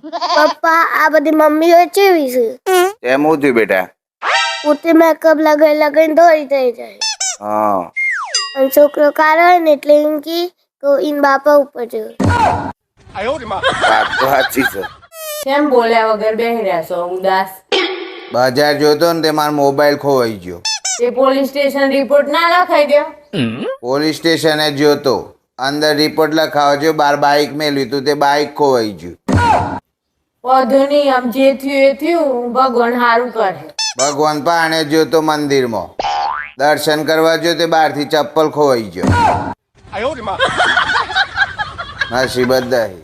પપ્પા આ બધી મમ્મીઓ ચેવી છે એમ હું થયું બેટા? પોતે મેકઅપ લગાઈને દોરી થઈ જાય હા અને છોકરો કાળો હોય ને એટલે એમ કે ઇન બાપા ઉપર જો વાત તો સાચી છે. કેમ બોલ્યા વગર બેહી રહ્યા છો ઉદાસ? બજાર જોતો ને તે મારો મોબાઈલ ખોવાઈ ગયો. તે પોલીસ સ્ટેશન રિપોર્ટ ના લખાઈ દો. પોલીસ સ્ટેશને જોતો, અંદર રિપોર્ટ લખાવજો, બાર બાઇક મેલ્યું તું તે બાઇક ખોવાઈ ગયું. વધુ નહીં, આમ જે થયું એ થયું, ભગવાન સારું કરે. ભગવાન પાણે જોતો મંદિરમાં દર્શન કરવા જો તે બહારથી ચપ્પલ ખોવાઈ ગયો. નસીબ જ દહી.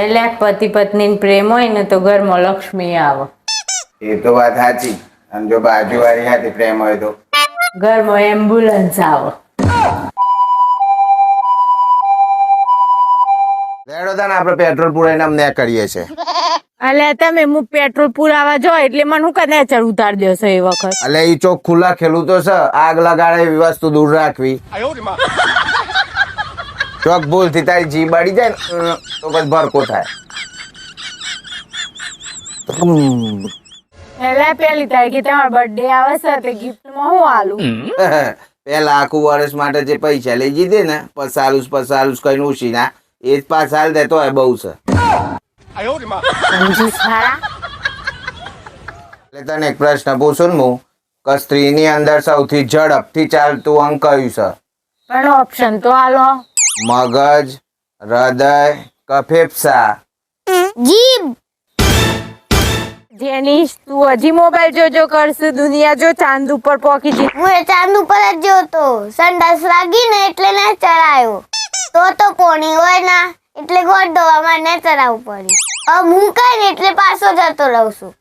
એટલે પતિ પત્ની પ્રેમ હોય ને તો ઘરમાં લક્ષ્મી આવે. એ તો વાત સાચી. અને જો બાજુવાળી હાથે પ્રેમ હોય તો ઘરમાં એમ્બ્યુલન્સ આવે. લેડો તાને આપણે પેટ્રોલ પુરાઈને અમને કરીએ છે. અલ્યા તમે હું પેટ્રોલ પુરાવા જો એટલે મને હું કદાચ ઉતાર દેશો એ વખત. એટલે ઈ ચોક ખુલ્લા ખેલું તો છે, આગ લગાડે એવી વસ્તુ દૂર રાખવી. ચોક ભૂલથી તારી જી બળી જાય ને તો પછી ભરકો થાય. એટલે પેલી તારીખે તમારો બર્થડે આવે છે તે ગિફ્ટમાં હું આલું? પેલા આખું વર્ષ માટે જે પૈસા લઈ જીધે ને પસાલુસ કઈ ઉછી ના એ જ પાછા હાલ દેતો હોય બહુ છે. સમજી સારા. એટલે તને એક પ્રશ્ન પૂછું ને હું કે સ્ત્રીની અંદર સૌથી ઝડપથી ચાલતું અંગ કયું છે? પણ ઓપ્શન તો આલો. મગજ, હૃદય કે ફેફસા? જીભ જેની તું હજી મોબાઈલ જોજો કરશે, દુનિયા જો ચાંદ ઉપર પહોંચી જઈ. હું એ ચાંદ ઉપર જ જોતો સંડાસ લાગી ને એટલે ને ચડાયો તો પોણી હોય ના એટલે ગોળ ધોવામાં ને ચડાવવું પડ્યું. હવે હું કઈ ને એટલે પાછો જતો રહું છું.